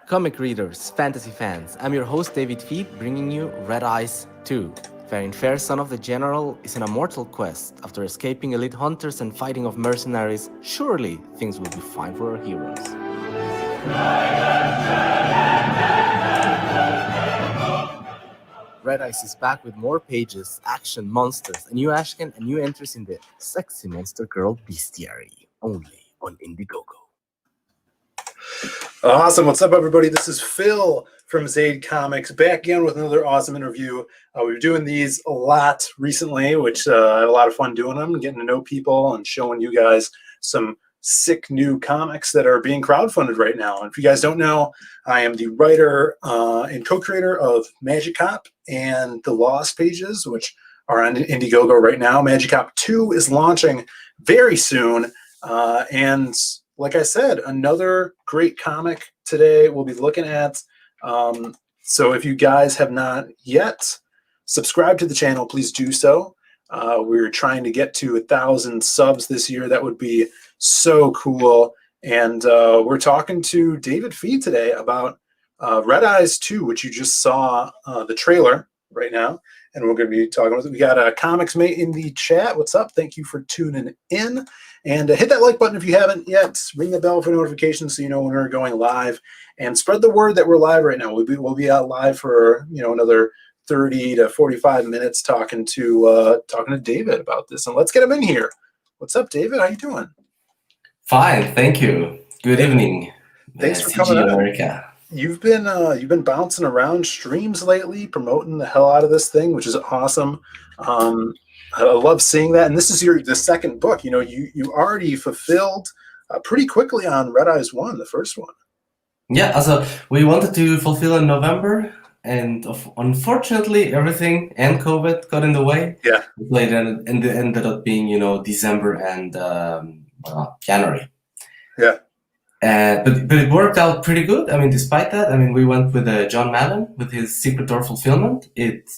Comic readers, fantasy fans, I'm your host David Feet, bringing you Red Eyes 2. Farin Fair, son of the general, is in a mortal quest. After escaping elite hunters and fighting off mercenaries, surely things will be fine for our heroes. Red Eyes is back with more pages, action, monsters, a new Ashcan, and new entries in the Sexy Monster Girl Bestiary, only on Indiegogo. Awesome. What's up, everybody? This is Phil from Zaid Comics, back again with another awesome interview. We were doing these a lot recently, which I had a lot of fun doing them, getting to know people and showing you guys some sick new comics that are being crowdfunded right now. And if you guys don't know, I am the writer and co-creator of Magic Cop and the Lost Pages, which are on Indiegogo right now. Magic Cop 2 is launching very soon. And like I said, another great comic today we'll be looking at. So if you guys have not yet subscribed to the channel, please do so. We're trying to get to 1,000 subs this year. That would be so cool. And we're talking to David Fee today about Red Eyes 2, which you just saw the trailer right now. And we're going to be talking with it. We got a Comics Mate in the chat. What's up? Thank you for tuning in. And hit that like button if you haven't yet. Ring the bell for notifications so you know when we're going live. And spread the word that we're live right now. We'll be out live for another 30 to 45 minutes talking to David about this. And let's get him in here. What's up, David? How you doing? Fine, thank you. Good evening. Thanks for coming on. America. You've been bouncing around streams lately, promoting the hell out of this thing, which is awesome. I love seeing that. And this is the second book. You already fulfilled pretty quickly on Red Eyes 1, the first one. Yeah, so we wanted to fulfill in November, and unfortunately, everything and COVID got in the way. Yeah. And it ended up being, December and January. Yeah. But it worked out pretty good. I mean, despite that, we went with John Mallon with his Secret Door fulfillment. It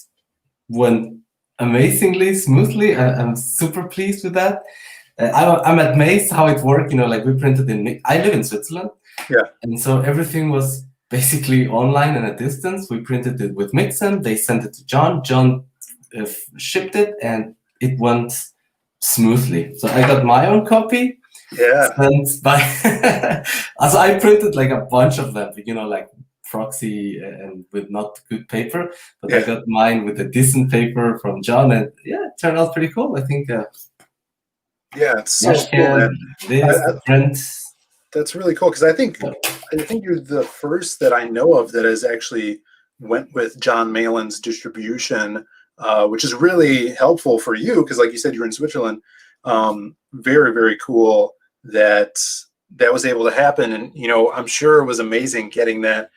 went amazingly smoothly. I'm super pleased with that. I'm amazed how it worked. We printed I live in Switzerland. Yeah. And so everything was basically online and at distance. We printed it with Mixem. They sent it to John. John shipped it, and it went smoothly. So I got my own copy. Yeah. Also, I printed like a bunch of them, like proxy and with not good paper, but yeah. I got mine with a decent paper from John, and yeah, it turned out pretty cool. I think. Yeah, it's so cool, man. That's really cool because I think you're the first that I know of that has actually went with John Mallon's distribution, which is really helpful for you because, like you said, you're in Switzerland. Very, very cool that was able to happen, and I'm sure it was amazing getting that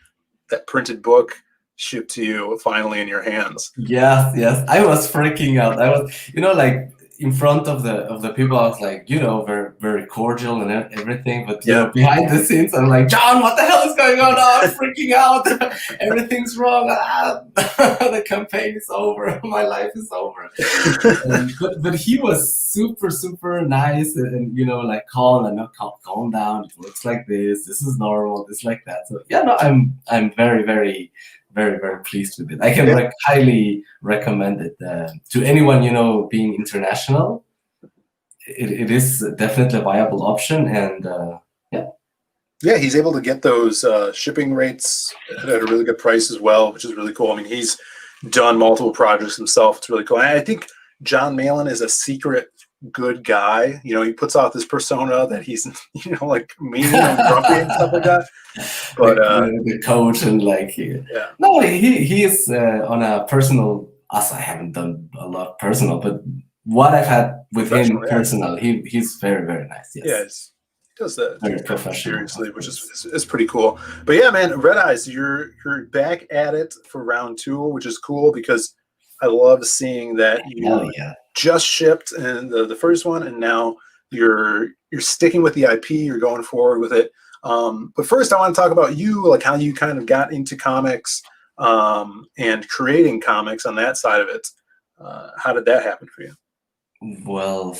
printed book shipped to you finally in your hands. Yes, I was freaking out. I was, like in front of the people, I was like, very, very cordial and everything. But behind the scenes, I'm like, John, what the hell is going on? Oh, I'm freaking out. Everything's wrong. The campaign is over. My life is over. But he was super, super nice and like calm and calm down. It looks like this. This is normal. This like that. So I'm very, very, very, very pleased with it. I can highly recommend it to anyone, being international. It is definitely a viable option, and yeah, he's able to get those shipping rates at a really good price as well, which is really cool. He's done multiple projects himself. It's really cool. And I think John Mallon is a secret good guy. He puts out this persona that he's like mean and grumpy and stuff like that. But the coach and no, he is on a personal. Us, I haven't done a lot personal, but what I've had with him personal, he's very, very nice. Yes. Yes, he does that very professional, seriously, which is pretty cool. But yeah, man, Red Eyes, you're back at it for round 2, which is cool because I love seeing that you just shipped in the first one, and now you're sticking with the IP. You're going forward with it. But first, I want to talk about you, like how you kind of got into comics and creating comics on that side of it. How did that happen for you? Well,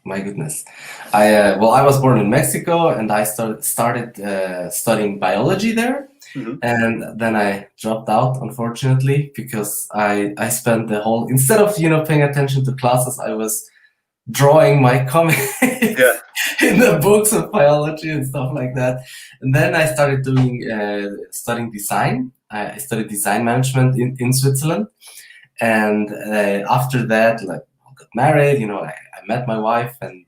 my goodness. I was born in Mexico, and I started studying biology there. And then I dropped out, unfortunately, because I spent the whole, instead of paying attention to classes, I was drawing my comics in the books of biology and stuff like that. And then I started studying design. I studied design management in Switzerland. And after that, like, I got married. I met my wife and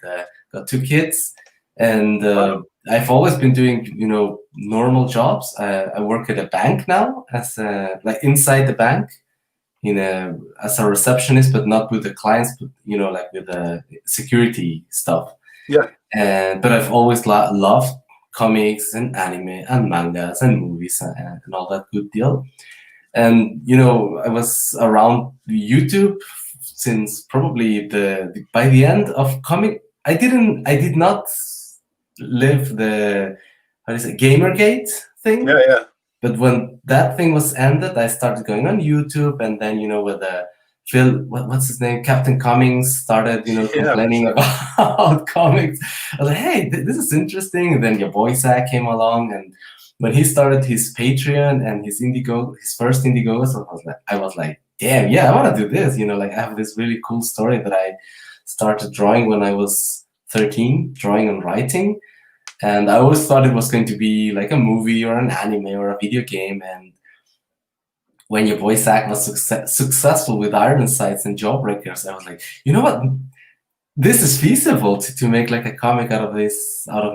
got 2 kids. And I've always been doing normal jobs. I work at a bank now, as like inside the bank, as a receptionist, but not with the clients, but like with the security stuff. But I've always loved comics and anime and mangas and movies and all that good deal. And I was around YouTube since probably by the end of comic. I did not live the Gamergate thing. But when that thing was ended, I started going on YouTube, and then with Phil, what's his name, Captain Cummings, started complaining about comics. I was like, hey, this is interesting. And then your boy Zach came along, and when he started his Patreon and his first Indiegogo, I was like, damn, yeah, I want to do this. Like, I have this really cool story that I started drawing when I was 13, drawing and writing. And I always thought it was going to be like a movie or an anime or a video game. And when your boy Zach was successful with Iron Sights and Jawbreakers, I was like, you know what? This is feasible to make like a comic out of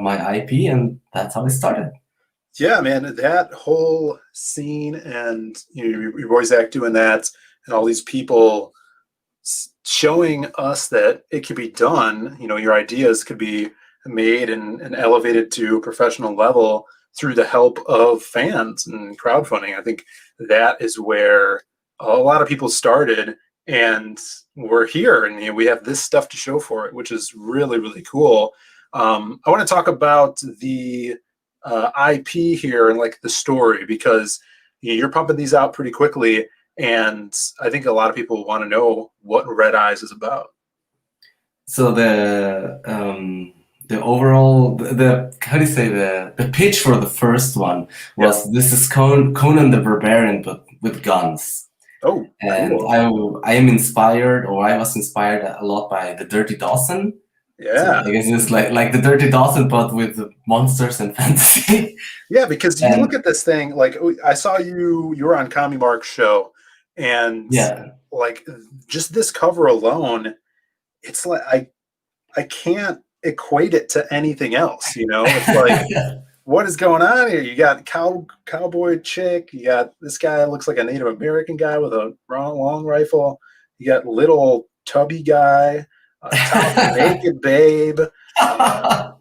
my IP. And that's how it started. Yeah, man, that whole scene, and your boy Zach doing that, and all these people showing us that it could be done. Your ideas could be made and elevated to a professional level through the help of fans and crowdfunding. I think that is where a lot of people started, and we're here, and we have this stuff to show for it, which is really, really cool. I want to talk about the IP here and like the story, because you're pumping these out pretty quickly, and I think a lot of people want to know what Red Eyes is about. So the overall, how do you say, the pitch for the first one was, this is Conan the Barbarian, but with guns. Oh, and cool. I am inspired, or I was inspired a lot by the Dirty Dozen. Yeah, so I guess it's like the Dirty Dozen, but with monsters and fantasy. Yeah, because you look at this thing, like, I saw you were on Commie Mark's show, and like, just this cover alone, it's like I can't equate it to anything else. It's like, what is going on here? You got cowboy chick, you got this guy looks like a Native American guy with a long rifle, you got little tubby guy, naked babe.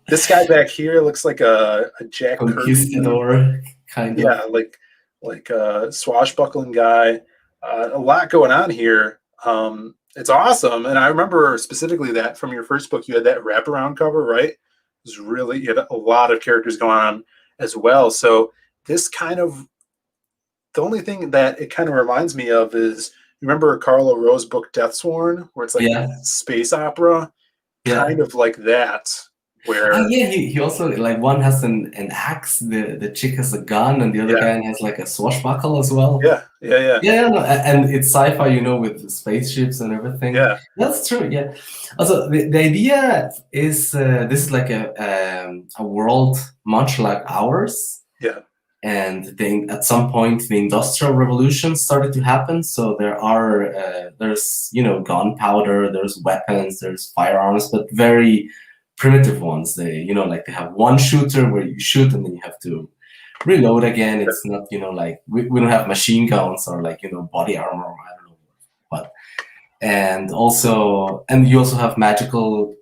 This guy back here looks like a Jack Conquistador kind of. Yeah, like a swashbuckling guy. A lot going on here. It's awesome. And I remember specifically that from your first book, you had that wraparound cover, right? It was really, you had a lot of characters going on as well. So this kind of, the only thing that it kind of reminds me of is, you remember Carlo Rowe's book Deathsworn, where it's like space opera, kind of like that. Where he also, like, one has an axe, the chick has a gun, and the other guy has like a swashbuckle as well. Yeah. And it's sci-fi, with spaceships and everything. Yeah, that's true. Yeah. Also, the idea is this is like a world much like ours. Yeah. And then at some point, the Industrial Revolution started to happen. So there's gunpowder, there's weapons, there's firearms, but very primitive ones. They like they have one shooter where you shoot and then you have to reload again. It's not like we don't have machine guns or like body armor or I don't know what. And you also have magical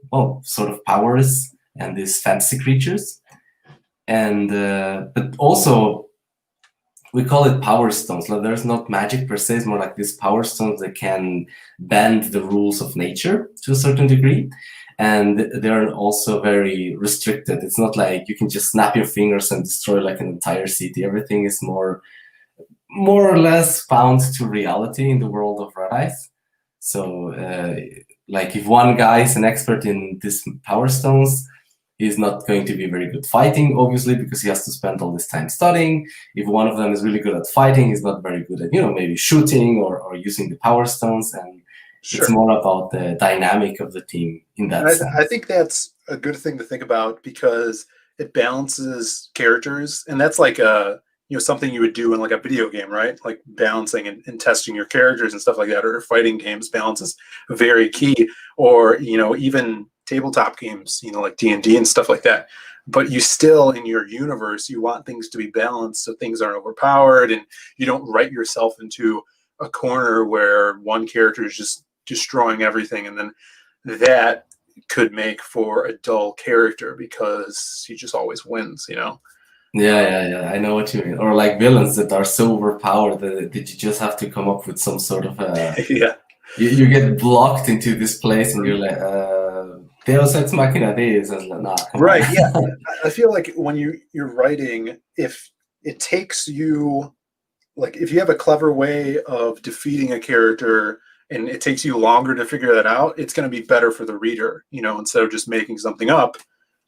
sort of powers and these fantasy creatures. And but also we call it power stones. Like, there's not magic per se, it's more like these power stones that can bend the rules of nature to a certain degree. And they're also very restricted. It's not like you can just snap your fingers and destroy like an entire city. Everything is more or less bound to reality in the world of Red Eyes. So like if one guy is an expert in these power stones, he's not going to be very good fighting, obviously, because he has to spend all this time studying. If one of them is really good at fighting, he's not very good at, maybe shooting or using the power stones. And it's more about the dynamic of the team in that sense. I think that's a good thing to think about because it balances characters, and that's like something you would do in like a video game, right? Like balancing and testing your characters and stuff like that, or fighting games. Balance is very key, or even tabletop games, like D&D and stuff like that. But you still, in your universe, you want things to be balanced so things aren't overpowered, and you don't write yourself into a corner where one character is just destroying everything, and then that could make for a dull character because he just always wins, Yeah, I know what you mean. Or like villains that are so overpowered that you just have to come up with some sort of yeah. You get blocked into this place and you're like, Deus Ex Machina this, and nah, right. Yeah, I feel like when you're writing, if it takes you, like, if you have a clever way of defeating a character and it takes you longer to figure that out, it's going to be better for the reader, instead of just making something up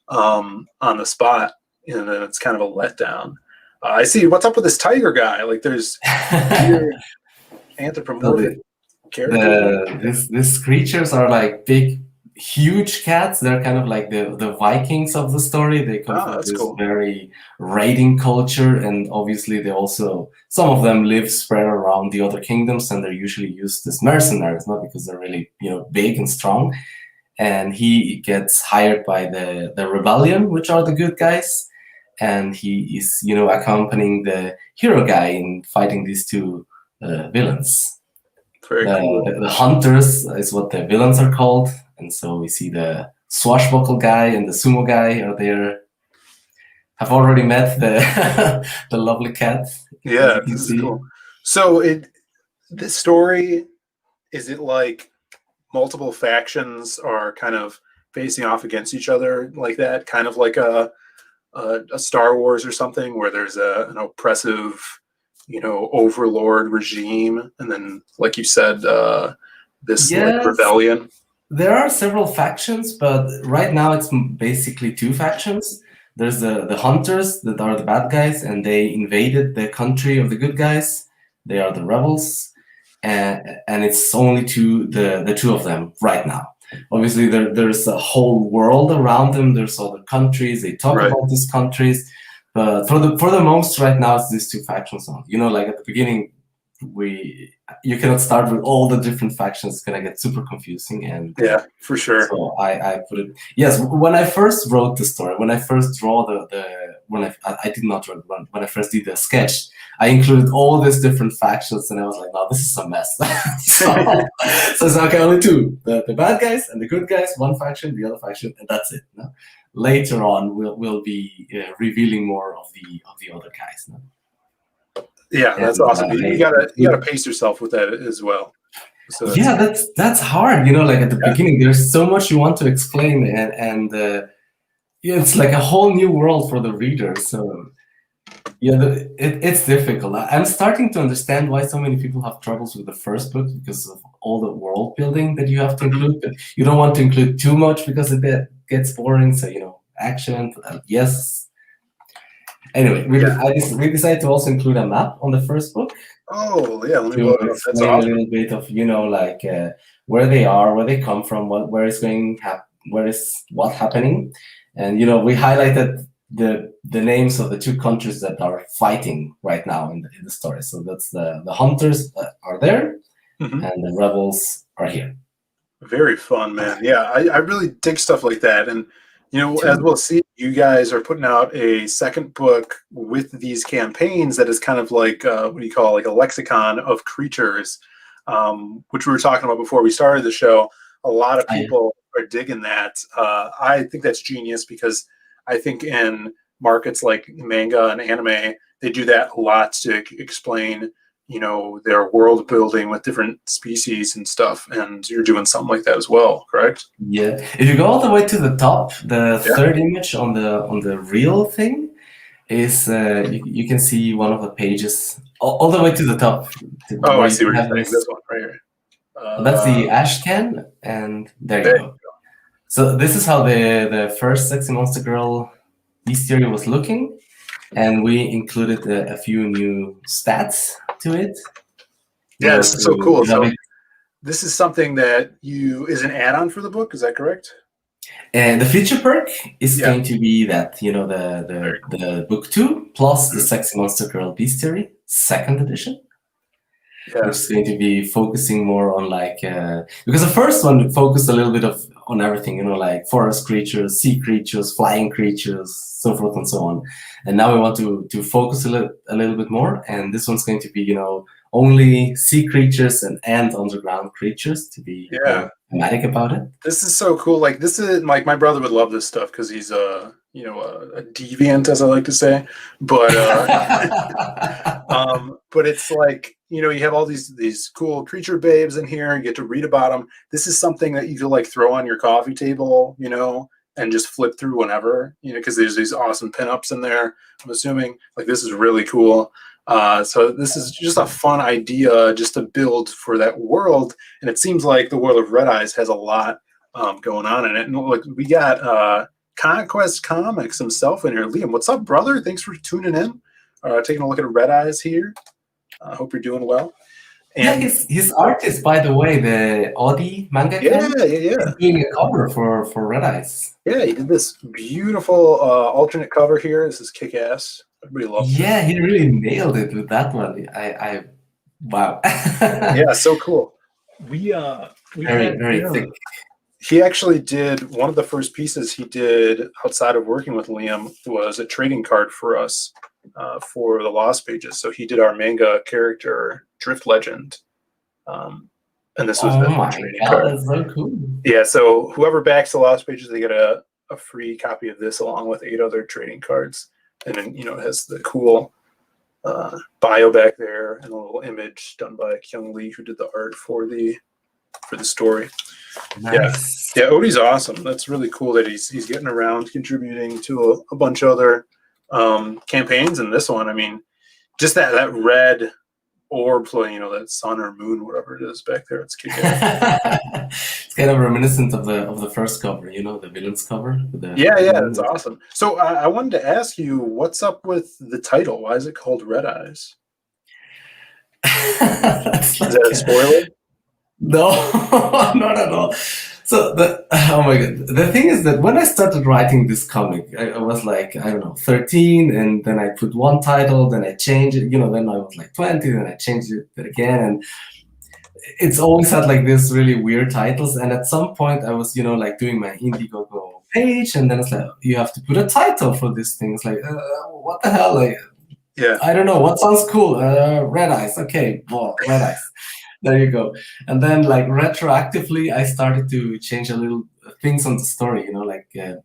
on the spot, and then it's kind of a letdown. I see. What's up with this tiger guy? Like, there's weird anthropomorphic characters. These creatures are like big, huge cats. They're kind of like the Vikings of the story. They come from this very raiding culture, and obviously they also, some of them live spread around the other kingdoms, and they're usually used as mercenaries, not because they're really big and strong. And he gets hired by the rebellion, which are the good guys, and he is accompanying the hero guy in fighting these two villains. Very cool. The hunters is what the villains are called. And so we see the swashbuckle guy and the sumo guy are there. I've already met the the lovely cat. Yeah, this is cool. So this story, is it like multiple factions are kind of facing off against each other like that? Kind of like a Star Wars or something where there's an oppressive, overlord regime, and then, like you said, this rebellion. There are several factions, but right now it's basically two factions. There's the hunters that are the bad guys, and they invaded the country of the good guys. They are the rebels, and it's only the two of them right now. Obviously, there's a whole world around them. There's other countries. They talk about these countries, but for the most right now, it's these two factions on. Like at the beginning, you cannot start with all the different factions. It's gonna get super confusing, and yeah, for sure. So I put it. Yes, when I first wrote the story, when I first draw I did not draw when I first did the sketch, I included all these different factions, and I was like, no, this is a mess. so it's okay, only two: the bad guys and the good guys. One faction, the other faction, and that's it. No? Later on, we'll be revealing more of the other guys. No? Yeah, that's awesome. You gotta pace yourself with that as well. So that's hard. Like at the beginning, there's so much you want to explain, and it's like a whole new world for the reader. So it's difficult. I'm starting to understand why so many people have troubles with the first book because of all the world building that you have to include. But you don't want to include too much because it gets boring. So action, yes. Anyway, we decided to also include a map on the first book. Oh, yeah. Let me to explain a little bit of, where they are, where they come from, where is what happening. And, we highlighted the names of the two countries that are fighting right now in the story. So that's the hunters that are there, and the rebels are here. Very fun, man. Yeah, I really dig stuff like that. And, as we'll see, you guys are putting out a second book with these campaigns that is kind of like, what do you call it, like a lexicon of creatures, which we were talking about before we started the show. A lot of people are digging that. I think that's genius because I think in markets like manga and anime, they do that a lot to explain, their world building with different species and stuff. And you're doing something like that as well, correct? Yeah. If you go all the way to the top, the third image on the real thing is you can see one of the pages all the way to the top. Oh, I see what you're saying. This one right here. That's the ash can, and there you go. So this is how the first Sexy Monster Girl bestiary was looking, and we included a few new stats to it. Yeah, this is so cool. So this is something that is an add-on for the book. Is that correct? And the feature perk is going to be that, the book 2 plus the Sexy Monster Girl bestiary, 2nd edition. Yeah. Which is going to be focusing more on because the first one focused a little bit on everything, like forest creatures, sea creatures, flying creatures, so forth and so on. And now we want to focus a little bit more. And this one's going to be, only sea creatures and underground creatures to be thematic about it. This is so cool. Like this is my brother would love this stuff because he's a deviant, as I like to say. But but it's like, you have all these cool creature babes in here. You get to read about them. This is something that you could throw on your coffee table, and just flip through whenever, because there's these awesome pinups in there. I'm assuming this is really cool. So this is just a fun idea just to build for that world. And it seems like the world of Red Eyes has a lot going on in it. And look, we got Conquest Comics himself in here. Liam, what's up, brother? Thanks for tuning in. Taking a look at Red Eyes here. I hope you're doing well. And his artist, by the way, the Audi manga. Yeah. Doing a cover for Red Eyes. Yeah, he did this beautiful alternate cover here. This is kick-ass. Everybody loves it. Yeah, he really nailed it with that one. Wow. Yeah, so cool. We very thick. He actually did one of the first pieces he did outside of working with Liam was a trading card for us for the Lost Pages. So he did our manga character Drift Legend, and this was the trading card. That's so cool. Yeah, so whoever backs the Lost Pages, they get a free copy of this along with 8 other trading cards. And then, it has the cool bio back there and a little image done by Kyung Lee, who did the art for the story. Nice. Yeah, Odie's awesome. That's really cool that he's getting around, contributing to a bunch of other campaigns. And this one, I mean, just that red orb playing, that sun or moon, whatever it is back there. It's kicking. It's kind of reminiscent of the first cover, the villain's cover. Yeah, it's awesome. So I wanted to ask you, what's up with the title? Why is it called Red Eyes? Is that a spoiler? No, not at all. So oh my god, the thing is that when I started writing this comic, I was 13, and then I put one title, then I changed it, then I was 20, then I changed it again, and it's always had this really weird titles. And at some point I was, doing my Indiegogo page, and then it's you have to put a title for this thing. It's what the hell? I don't know, what sounds cool? Red Eyes. Okay, well, Red Eyes. There you go. And then retroactively, I started to change a little things on the story,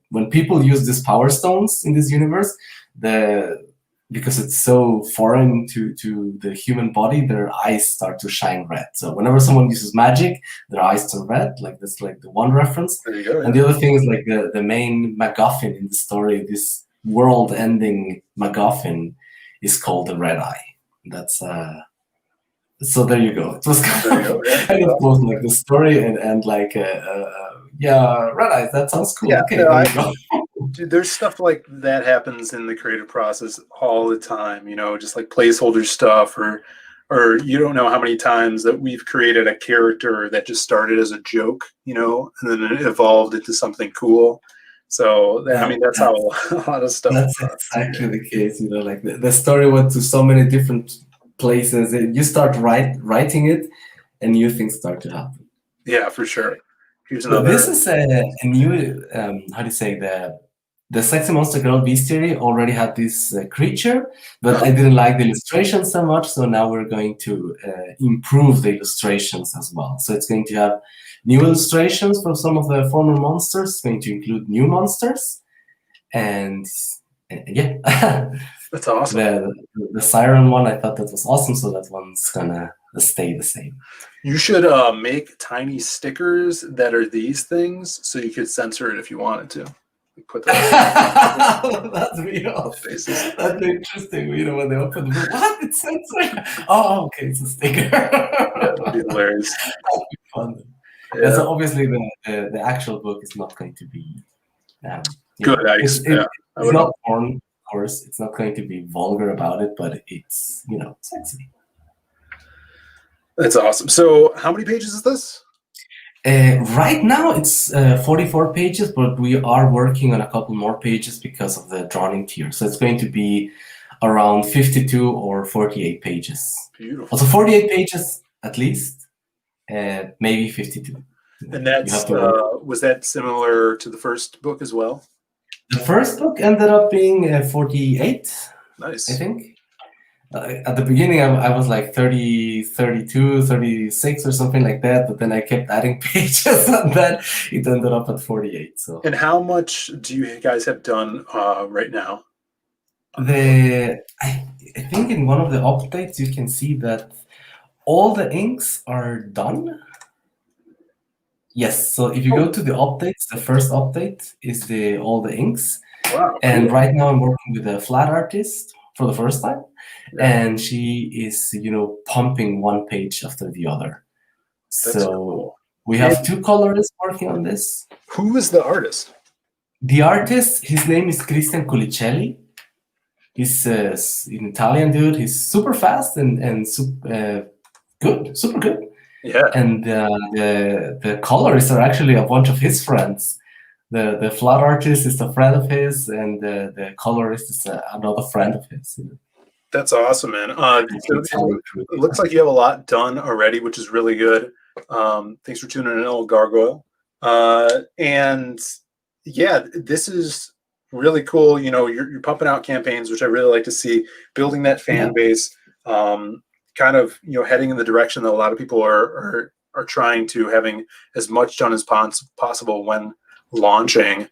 when people use these power stones in this universe, because it's so foreign to the human body, their eyes start to shine red. So whenever someone uses magic, their eyes turn red. That's the one reference. There you go. And the other thing is the main MacGuffin in the story, this world-ending MacGuffin, is called the Red Eye. That's so there you go. It was kind of both the story and Red Eyes. That sounds cool. Yeah, okay, there you go. Dude, there's stuff like that happens in the creative process all the time. Just placeholder stuff, or you don't know how many times that we've created a character that just started as a joke, and then it evolved into something cool. So that's how a lot of stuff. That's exactly the case. The story went to so many different places. You start writing it, and new things start to happen. Yeah, for sure. Here's another. This is a new. How do you say the Sexy Monster Girl bestiary already had this creature, but I didn't like the illustrations so much. So now we're going to improve the illustrations as well. So it's going to have new illustrations for some of the former monsters. It's going to include new monsters, and yeah. That's awesome. The siren one, I thought that was awesome, so that one's gonna stay the same. You should make tiny stickers that are these things, so you could censor it if you wanted to. Put that. That's real. That's interesting. When they open the book, what? It's censored. Oh, okay, it's a sticker. Yeah, that'd be hilarious. fun. Yeah. So obviously the actual book is not going to be Good. it's I would not hope. porn, of course. It's not going to be vulgar about it, but it's sexy. That's awesome. So how many pages is this? Right now it's 44 pages, but we are working on a couple more pages because of the drawing tier. So it's going to be around 52 or 48 pages. Beautiful. Also 48 pages at least, maybe 52. And that's was that similar to the first book as well? The first book ended up being 48, Nice. I think. At the beginning, I was like 30, 32, 36 or something like that, but then I kept adding pages and then it ended up at 48. So. And how much do you guys have done right now? I think in one of the updates, you can see that all the inks are done. Yes, so if you go to the updates, the first update is all the inks. Wow. And Cool. right now I'm working with a flat artist for the first time. Yeah. And she is, pumping one page after the other. That's So cool. we have two colorists working on this. Who is the artist? The artist, his name is Christian Culicelli. He's an Italian dude. He's super fast and super good. Yeah. And the colorists are actually a bunch of his friends. The flat artist is a friend of his, and the colorist is another friend of his. That's awesome, man. It looks like you have a lot done already, which is really good. Thanks for tuning in, old gargoyle. And yeah, this is really cool. You're pumping out campaigns, which I really like to see. Building that fan base, kind of heading in the direction that a lot of people are trying to, having as much done as possible when launching.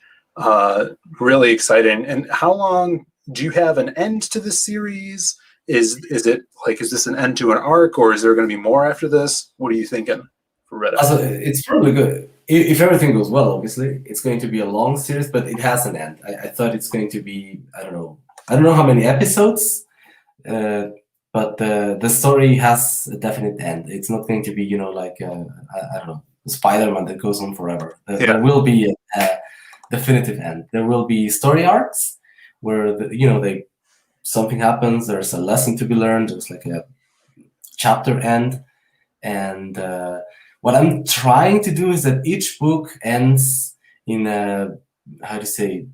Really exciting. And how long do you have an end to this series? Is this an end to an arc, or is there going to be more after this? What are you thinking for Red Eye? It's probably good. If everything goes well, obviously, it's going to be a long series, but it has an end. I thought it's going to be, I don't know how many episodes, but the story has a definite end. It's not going to be, I don't know, Spider-Man that goes on forever. There will be a definitive end. There will be story arcs where something happens. There's a lesson to be learned. There's like a chapter end, and what I'm trying to do is that each book ends in a, how do you say,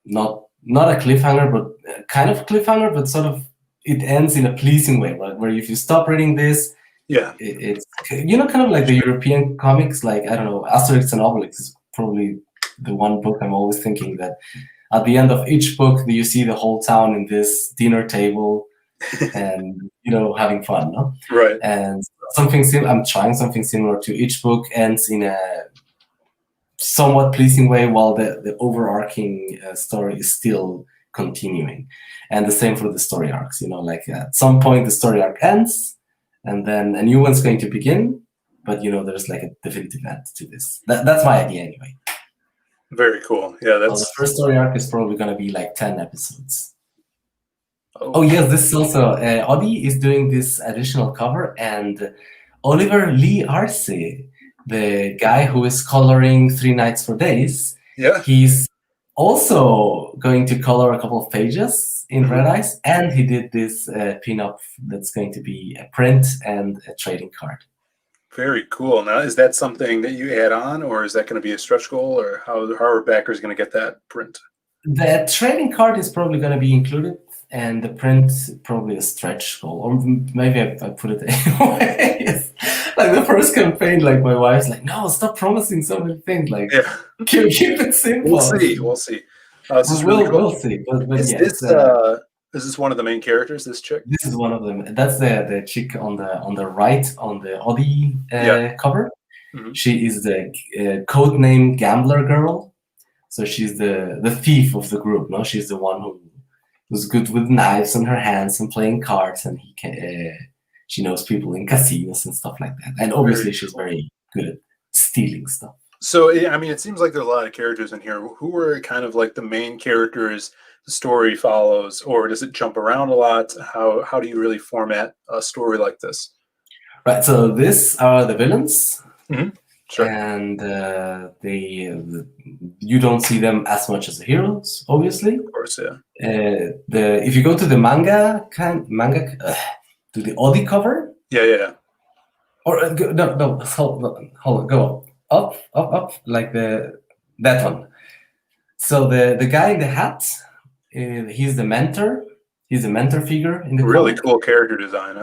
not a cliffhanger, but kind of cliffhanger, but sort of it ends in a pleasing way, right? Where if you stop reading this, it's kind of like the European comics, like, I don't know, Asterix and Obelix is probably the one book I'm always thinking that at the end of each book, you see the whole town in this dinner table and, having fun, no? Right. And I'm trying something similar to each book ends in a somewhat pleasing way while the overarching story is still continuing. And the same for the story arcs, like at some point the story arc ends and then a new one's going to begin, but there's like a definitive end to this. That's my idea anyway. Very cool. Yeah, the first story arc is probably going to be like 10 episodes. Oh yes, this is also Audi is doing this additional cover, and Oliver Lee Arce, the guy who is coloring 3 Nights for Days, he's also going to color a couple of pages in Red Eyes, and he did this pin-up that's going to be a print and a trading card. Very cool. Now, is that something that you add on, or is that going to be a stretch goal, or how are backers going to get that print? The trading card is probably going to be included, and the print probably a stretch goal, or maybe I put it anyway. Yes. Like the first campaign, like my wife's like, "No, stop promising so many things. Like, keep it simple." We'll see. This is really cool. We'll see. But is this one of the main characters? This chick? This is one of them. That's the chick on the right on the Audi cover. Mm-hmm. She is the codename Gambler Girl. So she's the thief of the group. No, she's the one who's good with knives in her hands and playing cards, and she knows people in casinos and stuff like that. And obviously, she's very good at stealing stuff. So, I mean, it seems like there's a lot of characters in here. Who are kind of like the main characters the story follows, or does it jump around a lot? How do you really format a story like this? Right. So these are the villains. Sure. And you don't see them as much as the heroes, obviously. Of course, yeah. If you go to the to the Audi cover, Yeah. or no, hold on, go up, like that one. So the guy in the hat, he's the mentor. He's a mentor figure in the Really comic. cool character design.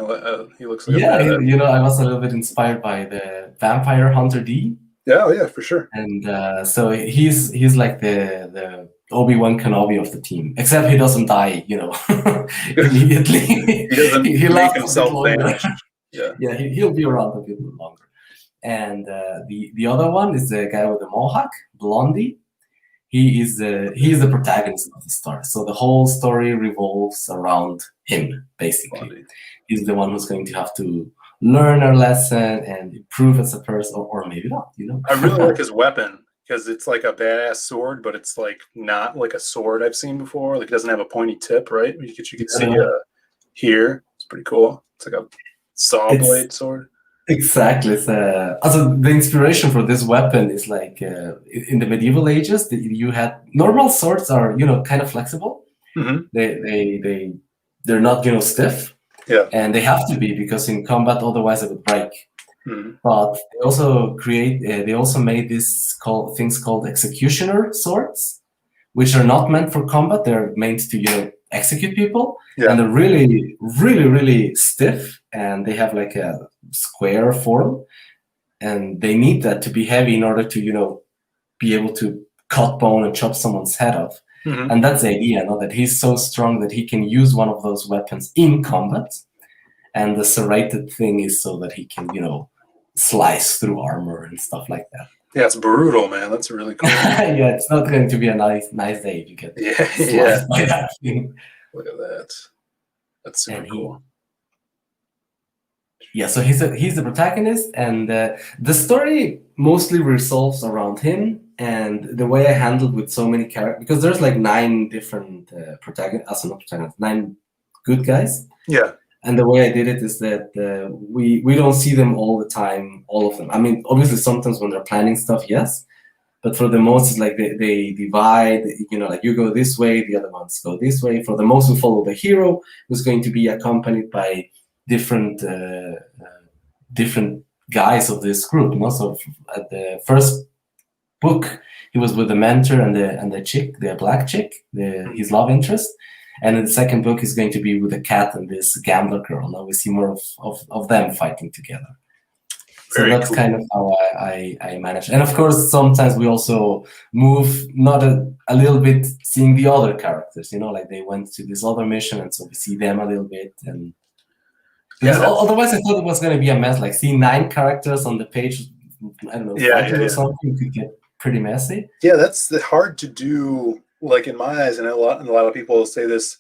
He looks like I was a little bit inspired by the Vampire Hunter D. Yeah, for sure. And so he's like the Obi-Wan Kenobi of the team, except he doesn't die, immediately. He doesn't make himself vanish. Yeah, he'll be around a bit longer. And the other one is the guy with the mohawk, Blondie. He is the protagonist of the story. So the whole story revolves around him, basically. Blondie. He's the one who's going to have to learn a lesson and improve as a person, or maybe not, I really like his weapon because it's like a badass sword, but it's like not like a sword I've seen before. Like it doesn't have a pointy tip, right? You can see here. It's pretty cool. It's like a saw blade sword. Exactly. Also, the inspiration for this weapon is like in the medieval ages, you had normal swords are kind of flexible. Mm-hmm. They're not stiff. Yeah. And they have to be because in combat otherwise it would break. Mm-hmm. But they also made things called executioner swords, which are not meant for combat. They're meant to execute people. Yeah. And they're really, really, really stiff, and they have like a square form, and they need that to be heavy in order to be able to cut bone and chop someone's head off. Mm-hmm. And that's the idea, that he's so strong that he can use one of those weapons in combat, and the serrated thing is so that he can slice through armor and stuff like that. Yeah, it's brutal, man. That's really cool. Yeah, it's not going to be a nice day if you get sliced by that thing. Look at that. That's super cool. So he's the protagonist, and the story mostly revolves around him. And the way I handled with so many characters, because there's like 9 different protagonists, 9 good guys. Yeah. And the way I did it is that we don't see them all the time, all of them. I mean, obviously sometimes when they're planning stuff, yes. But for the most, it's like they divide, like you go this way, the other ones go this way. For the most, we follow the hero, who's going to be accompanied by different guys of this group. So at the first book, he was with the mentor and the chick, the black chick, his love interest. And in the second book, he's going to be with the cat and this gambler girl. Now we see more of them fighting together. So that's cool. Kind of how I manage. And of course, sometimes we also move not a little bit, seeing the other characters, like they went to this other mission, and so we see them a little bit. And otherwise, I thought it was going to be a mess. Like seeing 9 characters on the page, I don't know, or something could get pretty messy. Yeah, that's hard to do. Like in my eyes, and a lot of people say this,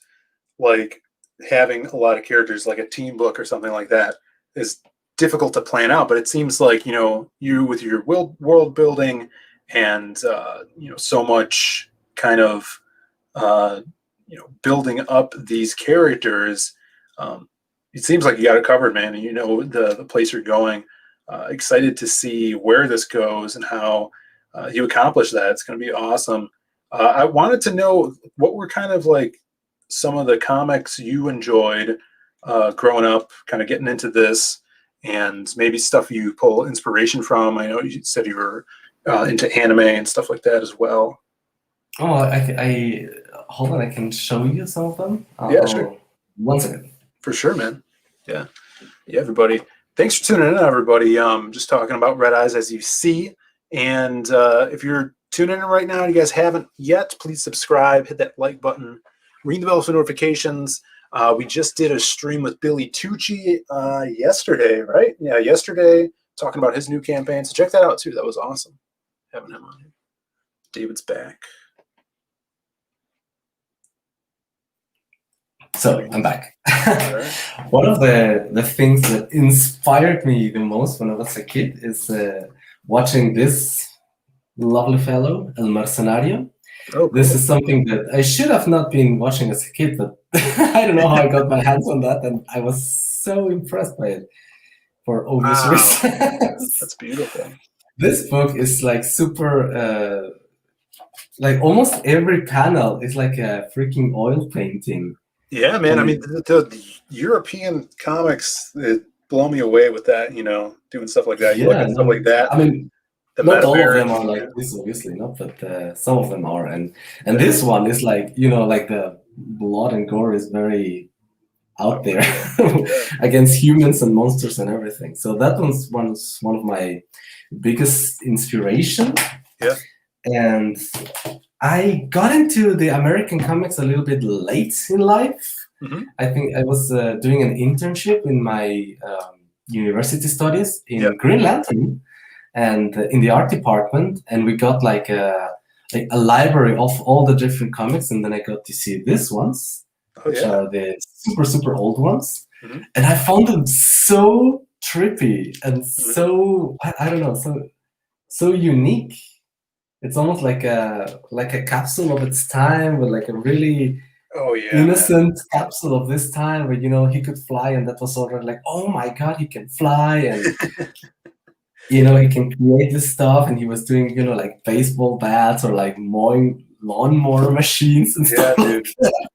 like having a lot of characters, like a team book or something like that, is difficult to plan out. But it seems like you with your world building and so much kind of building up these characters, it seems like you got it covered, man. And the place you're going. Excited to see where this goes and how you accomplish that. It's going to be awesome. I wanted to know what were kind of like some of the comics you enjoyed growing up, kind of getting into this, and maybe stuff you pull inspiration from. I know you said you were into anime and stuff like that as well. Oh, I hold on, I can show you some of them. Yeah, sure. 1 second. For sure, man. Yeah, everybody. Thanks for tuning in, everybody. Just talking about Red Eyes, as you see. And if you're tuning in right now and you guys haven't yet, please subscribe, hit that like button, ring the bell for notifications. We just did a stream with Billy Tucci yesterday, right? Yeah, yesterday, talking about his new campaign. So check that out, too. That was awesome having him on here. David's back. So I'm back. One of the things that inspired me the most when I was a kid is watching this lovely fellow, El Mercenario. Oh, cool. This is something that I should have not been watching as a kid, but I don't know how I got my hands on that, and I was so impressed by it. for obvious Wow. reasons. That's beautiful. This book is like super, like almost every panel is like a freaking oil painting. Yeah, man. I mean, the European comics, it blow me away with that, doing stuff like that. You look Yeah, at stuff like that, I mean, the not all of them Meta-Baron. are like this, obviously, not, but some of them are. And this one is like, like the blood and gore is very out there against humans and monsters and everything. So that one's one of my biggest inspiration. Yeah. And I got into the American comics a little bit late in life. Mhm. I think I was doing an internship in my university studies in Green Lantern and in the art department, and we got like a library of all the different comics, and then I got to see these ones, which are the super old ones, and I found them so trippy and so I don't know, so unique. It's almost like a capsule of its time, with like a really innocent capsule of this time, where he could fly, and that was sort of like, oh my god, he can fly, and he can create this stuff, and he was doing like baseball bats or like mowing lawnmower machines and stuff like that.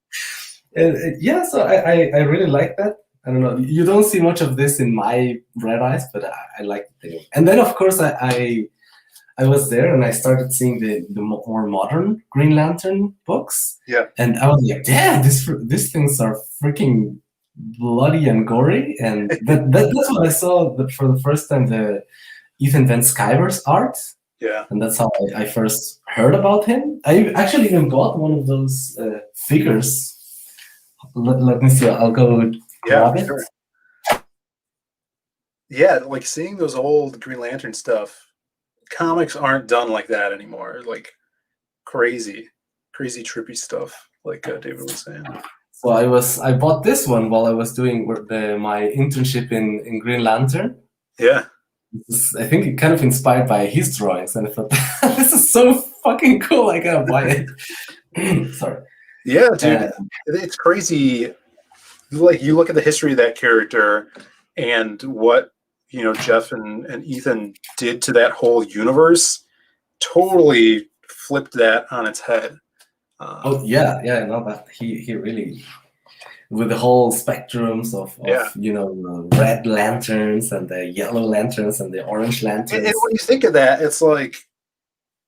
And so I really like that. I don't know, you don't see much of this in my Red Eyes, but I like it. And then of course I was there and I started seeing the more modern Green Lantern books. Yeah. And I was like, damn, these things are freaking bloody and gory. And that's what I saw for the first time, the Ethan Van Sciver's art. Yeah. And that's how I first heard about him. I actually even bought one of those figures. Let me see, I'll go grab it. Sure. Yeah, like seeing those old Green Lantern stuff, comics aren't done like that anymore. Like crazy trippy stuff, like David was saying. So I bought this one while I was doing my internship in Green Lantern. Yeah. I think it kind of inspired by his drawings, and I thought, this is so fucking cool, I gotta buy it. Sorry. Yeah, dude, it's crazy. Like, you look at the history of that character and what Jeff and Ethan did to that whole universe, totally flipped that on its head. No, but he really, with the whole spectrums of red lanterns and the yellow lanterns and the orange lanterns. And when you think of that, it's like,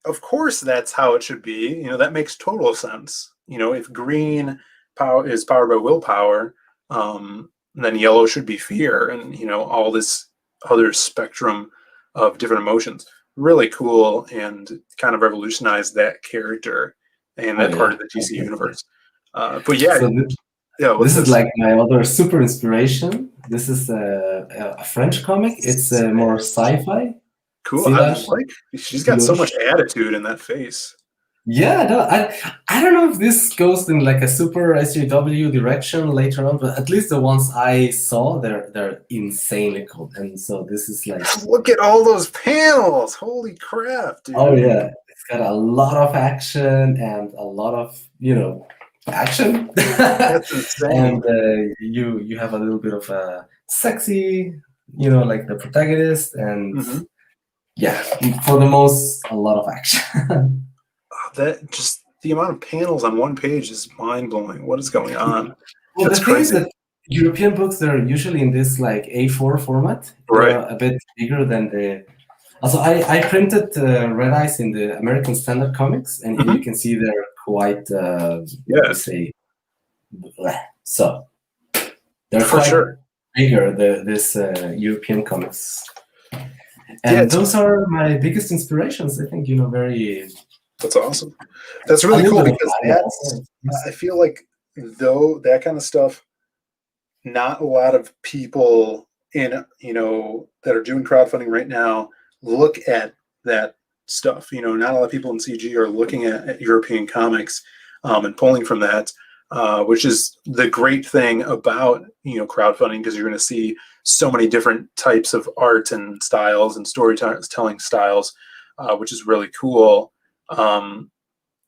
of course that's how it should be. That makes total sense. If green power is powered by willpower, then yellow should be fear, and all this other spectrum of different emotions. Really cool, and kind of revolutionized that character and that part of the DC universe. But yeah, so this is like my other super inspiration. This is a French comic. It's more sci-fi. Cool. She's got so much attitude in that face. Yeah, no, I don't know if this goes in like a super SJW direction later on, but at least the ones I saw, they're insanely cool. And so this is like, look at all those panels! Holy crap, dude! Oh yeah, it's got a lot of action and a lot of action. That's insane. And you have a little bit of a sexy, like the protagonist, and yeah, for the most, a lot of action. That just the amount of panels on one page is mind-blowing. What is going on? Well, the thing is that European books, they're usually in this like A4 format, right? A bit bigger than the. Also, I printed Red Eyes in the American Standard Comics, and you can see they're quite, so they're quite bigger. This European comics, and those are my biggest inspirations. I think very. That's awesome. That's really cool, because I feel like, though, that kind of stuff, not a lot of people that are doing crowdfunding right now look at that stuff. Not a lot of people in CG are looking at European comics and pulling from that, which is the great thing about crowdfunding, because you're going to see so many different types of art and styles and storytelling styles, which is really cool.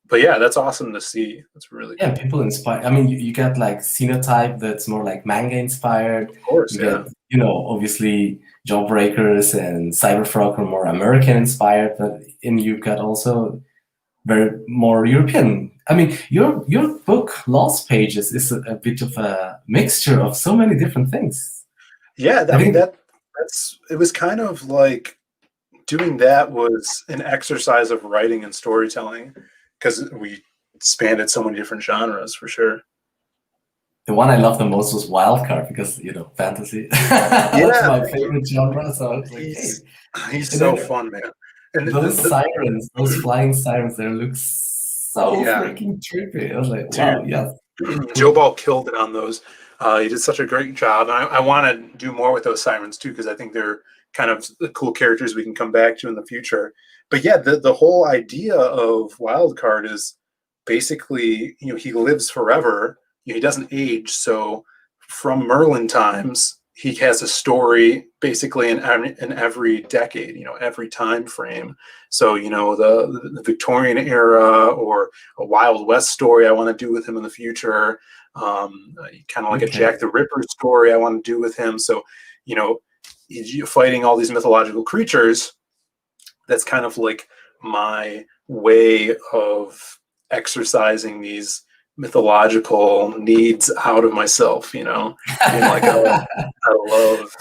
but yeah, that's awesome to see. That's really Yeah, cool. people inspired. I mean, you get like Xenotype that's more like manga inspired. Of course, You yeah. get, obviously Jawbreakers and Cyberfrog are more American inspired, but and you've got also very more European. I mean, your book Lost Pages is a bit of a mixture of so many different things. Yeah, I I mean think that's it was kind of like doing that was an exercise of writing and storytelling because we expanded so many different genres for sure. the one I love the most was Wildcard because fantasy. That's Yeah, my favorite genre. So I was like, hey, he's and so then fun, man. And those sirens, those flying sirens, they look so Yeah. freaking trippy. I was like, Dude, wow, yes. Joe Ball killed it on those. He did such a great job. And I want to do more with those sirens too, because I think they're kind of the cool characters we can come back to in the future. But yeah, the whole idea of Wildcard is basically, he lives forever. He doesn't age. So from Merlin times, he has a story basically in every decade, every time frame. So, the Victorian era or a Wild West story I want to do with him in the future. Kind of like a Jack the Ripper story I want to do with him. So, he's fighting all these mythological creatures. That's kind of like my way of exercising these mythological needs out of myself, being like, I love,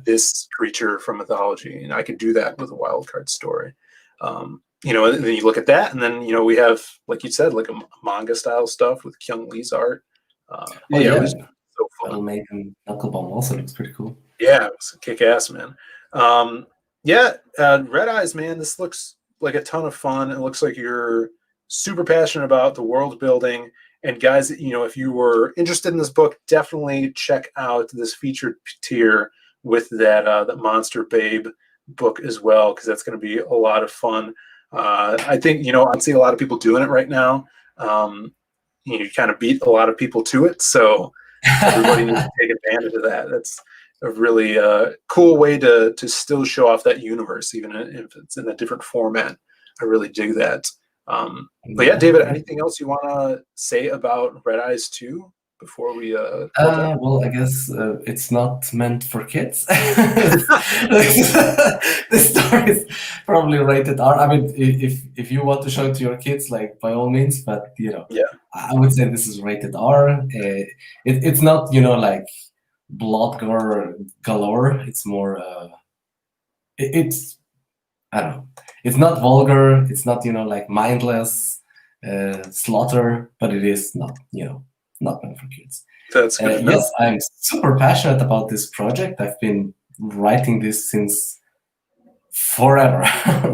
this creature from mythology, and I could do that with a Wildcard story. And then you look at that, and then we have, like you said, like a manga style stuff with Kyung Lee's art. It was so fun. Battle Maiden Knucklebone also looks pretty cool. Yeah, it was kick ass, man. Red Eyes, man. This looks like a ton of fun. It looks like you're super passionate about the world building. And guys, if you were interested in this book, definitely check out this featured tier with that Monster Babe book as well, because that's going to be a lot of fun. I think, I see a lot of people doing it right now. You kind of beat a lot of people to it. So everybody needs to take advantage of that. That's a really cool way to still show off that universe, even if it's in a different format. I really dig that. But yeah, David, anything else you want to say about Red Eyes 2 before we well, I guess it's not meant for kids. The story is probably rated R. I mean, if you want to show it to your kids, like by all means, but I would say this is rated R. It's not like blood gore galore. It's more it's I don't know. It's not vulgar. It's not like mindless slaughter, but it is not not meant for kids. That's good. Yes, I'm super passionate about this project. I've been writing this since forever.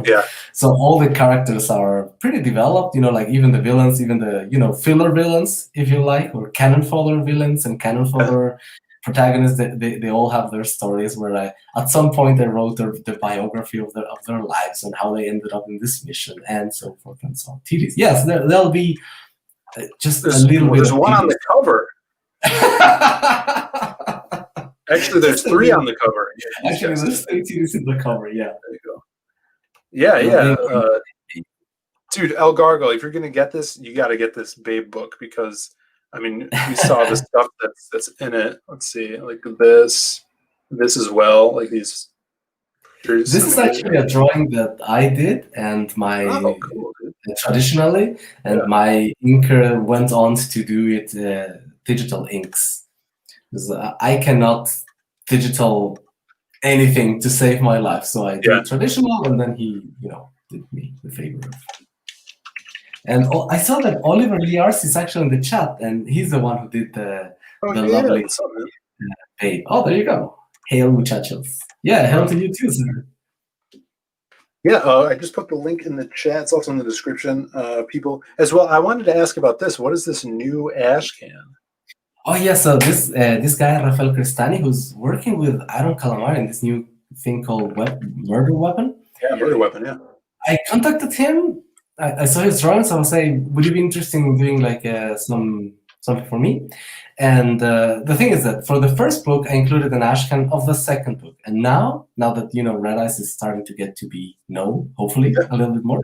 Yeah. So all the characters are pretty developed, like even the villains, even the filler villains, if you like, or cannon fodder villains and cannon fodder protagonists. They all have their stories where at some point I wrote the biography of their lives and how they ended up in this mission and so forth and so on. TDs. Yes, there'll be just a little bit. There's one on the cover. Actually, there's 3 on the cover. Yeah, actually, there's 3 TDs in the cover. Yeah. There you go. Yeah. Dude, El Gargo, if you're gonna get this, you got to get this Babe book, because I mean, we saw the stuff that's in it. Let's see, like this as well, like these. This is actually a drawing that I did, and my traditionally, and my inker went on to do it digital inks, because I cannot digital anything to save my life, so I did traditional, and then he, did me the favor of. And I saw that Oliver Liars is actually in the chat, and he's the one who did the lovely Babe. Oh, there you go. Hail, muchachos. Yeah, hail to you too, sir. Yeah, I just put the link in the chat. It's also in the description, people. As well, I wanted to ask about this. What is this new ash can? Oh, yeah, so this guy, Rafael Cristani, who's working with Aaron Calamari in this new thing called Murder Weapon. Yeah, Murder Weapon, yeah. I contacted him. I saw his drawings. I was saying, would you be interested in doing like some something for me. And the thing is that for the first book, I included an ashcan of the second book. And now that Red Eyes is starting to get to be known, hopefully a little bit more,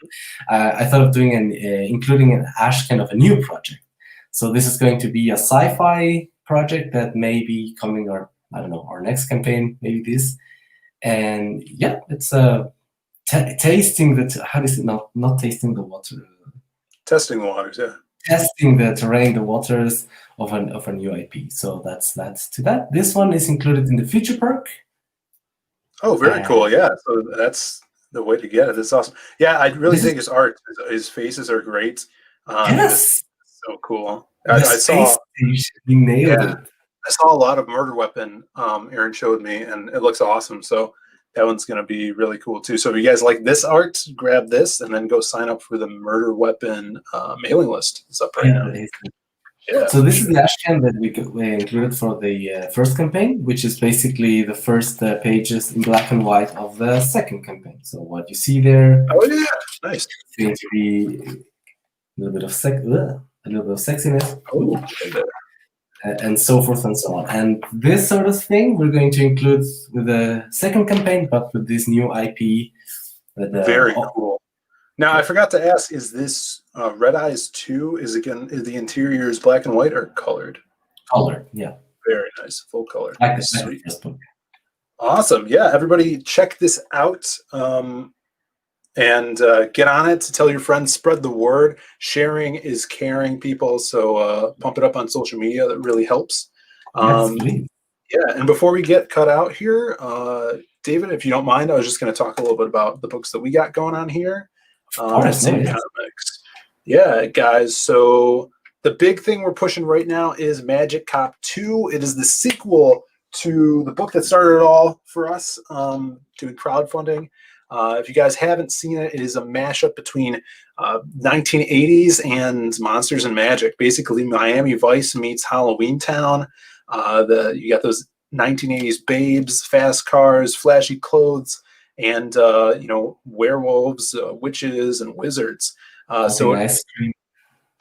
I thought of doing including an ashcan of a new project. So this is going to be a sci-fi project that may be coming, or I don't know, our next campaign, maybe this. And yeah, it's tasting the how is it not tasting the water, testing the waters, yeah. Testing the terrain, the waters of a new IP. So that's to that. This one is included in the feature perk. Oh, very cool. Yeah, so that's the way to get it. That's awesome. Yeah, I really think his art, his faces are great. Yes, so cool. I saw he nailed it. I saw a lot of Murder Weapon. Aaron showed me, and it looks awesome. So that one's going to be really cool too. So if you guys like this art, grab this and then go sign up for the Murder Weapon mailing list. It's up right now. Yeah. So this is the ashcan that we included for the first campaign, which is basically the first pages in black and white of the second campaign. So what you see there, oh yeah, nice. It's going to be a little bit of sexiness, and so forth and so on. And this sort of thing we're going to include with the second campaign, but with this new IP. Very cool. Now, I forgot to ask, is this Red Eyes 2, is the interiors black and white or colored? Colored, yeah. Very nice, full color. Sweet. Awesome. Yeah, everybody check this out and get on it. To tell your friends, spread the word. Sharing is caring, people, so pump it up on social media. That really helps. Yeah, and before we get cut out here, David, if you don't mind, I was just going to talk a little bit about the books that we got going on here. Comics. Yeah, guys. So the big thing we're pushing right now is Magic Cop 2. It is the sequel to the book that started it all for us, doing crowdfunding. If you guys haven't seen it, it is a mashup between 1980s and Monsters and Magic. Basically, Miami Vice meets Halloween Town. You got those 1980s babes, fast cars, flashy clothes, and werewolves, witches, and wizards. Ice cream.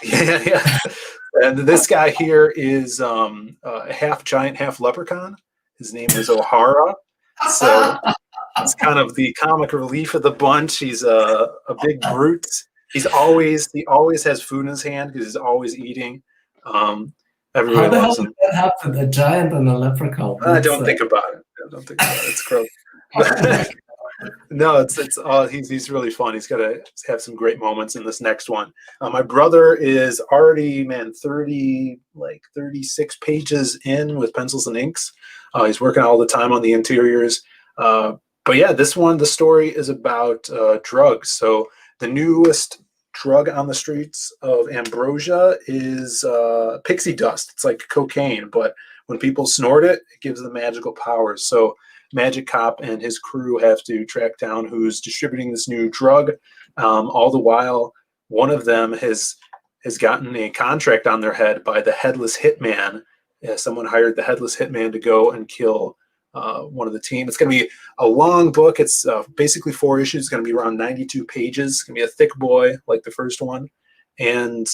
Yeah. And this guy here is half giant, half leprechaun. His name is O'Hara. So it's kind of the comic relief of the bunch. He's a big brute. He always has food in his hand because he's always eating. Everyone loves him. How the hell did that happen? A giant and a leprechaun. I don't think about it. It's gross. No, he's really fun. He's got to have some great moments in this next one. My brother is already 36 pages in with pencils and inks. He's working all the time on the interiors. But yeah, this one, the story is about drugs. So the newest drug on the streets of Ambrosia is pixie dust. It's like cocaine, but when people snort it, it gives them magical powers. So Magic Cop and his crew have to track down who's distributing this new drug. All the while, one of them has gotten a contract on their head by the Headless Hitman. Someone hired the Headless Hitman to go and kill one of the team. It's going to be a long book. It's basically 4 issues. It's going to be around 92 pages. It's going to be a thick boy like the first one. And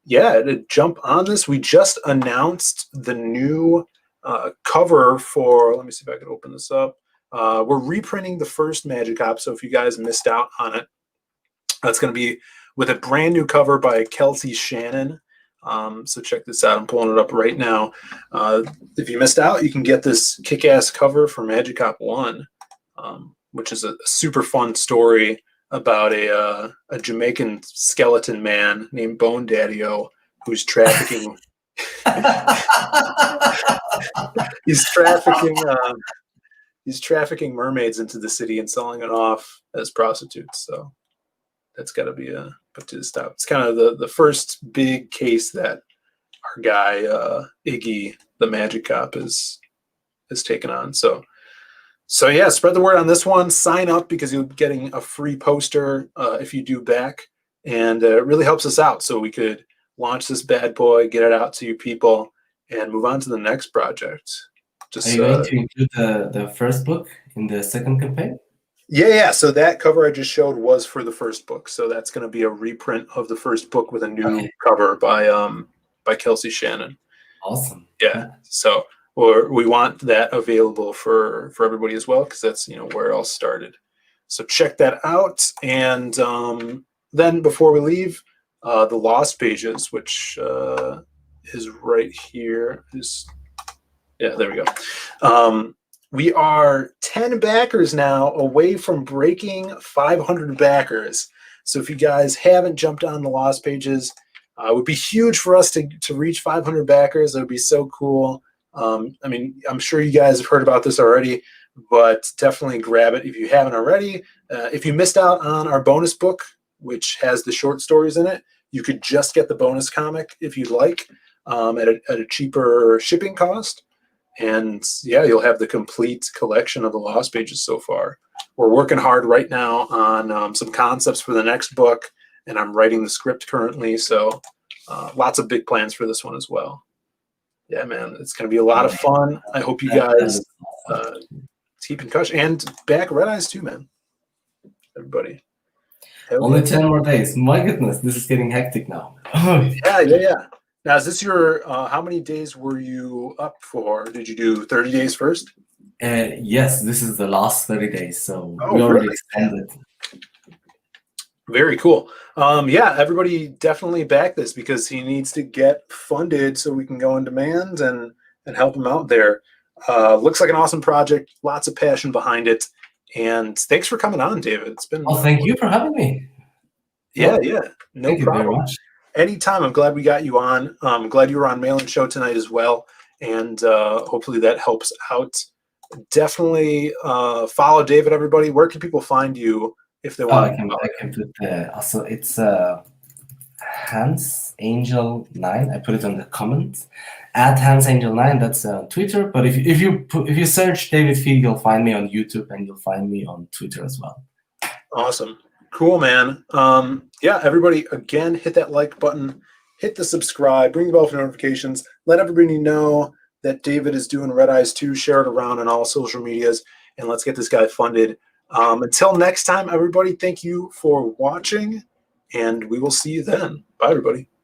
yeah, to jump on this, we just announced the new cover for, let me see if I can open this up. We're reprinting the first Magic Cop, so if you guys missed out on it, that's going to be with a brand new cover by Kelsey Shannon. So check this out. I'm pulling it up right now. If you missed out, you can get this kick-ass cover for Magic Cop 1, which is a super fun story about a Jamaican skeleton man named Bone Daddy-O who's trafficking he's trafficking mermaids into the city and selling it off as prostitutes. So that's got to be put to the stop. It's kind of the first big case that our guy Iggy, the Magic Cop, is taken on. So yeah, spread the word on this one. Sign up because you're getting a free poster if you do back, and it really helps us out. So we could launch this bad boy, get it out to you people, and move on to the next project. Are you going to include the first book in the second campaign? Yeah. So that cover I just showed was for the first book. So that's going to be a reprint of the first book with a new cover by by Kelsey Shannon. Awesome. Yeah. So, or we want that available for everybody as well, because that's, where it all started. So check that out. And then before we leave, the Lost Pages, which is right here. Yeah, there we go. We are 10 backers now away from breaking 500 backers. So if you guys haven't jumped on the Lost Pages, it would be huge for us to reach 500 backers. It would be so cool. I'm sure you guys have heard about this already, but definitely grab it if you haven't already. If you missed out on our bonus book, which has the short stories in it, you could just get the bonus comic if you'd like, at a cheaper shipping cost. And yeah, you'll have the complete collection of the Lost Pages so far. We're working hard right now on some concepts for the next book, and I'm writing the script currently. So lots of big plans for this one as well. Yeah, man, it's going to be a lot of fun. I hope you guys keep in touch, and back Red Eyes too, man. Everybody. Only 10 more days. My goodness, this is getting hectic now. Yeah. Now, is this your, how many days were you up for? Did you do 30 days first? Yes, this is the last 30 days, so Oh, we already really? extended. Very cool. Yeah, everybody definitely back this, because he needs to get funded so we can go on demand and help him out there. Looks like an awesome project. Lots of passion behind it. And thanks for coming on, David. It's been. Oh, thank you for having me. Yeah. No Thank you problem. very much. Anytime. I'm glad we got you on. I'm glad you were on Mail-In Show tonight as well. And hopefully that helps out. Definitely follow David, everybody. Where can people find you if they want? I can put also it's Hans Angel 9. I put it on the comments at Hans Angel 9. That's Twitter. But if you search David Feed, you'll find me on YouTube, and you'll find me on Twitter as well. Awesome. Cool, man. Yeah, everybody, again, hit that like button, hit the subscribe, ring the bell for notifications, let everybody know that David is doing Red Eyes 2, share it around on all social medias, and let's get this guy funded. Until next time, everybody, thank you for watching, and we will see you then. Bye, everybody.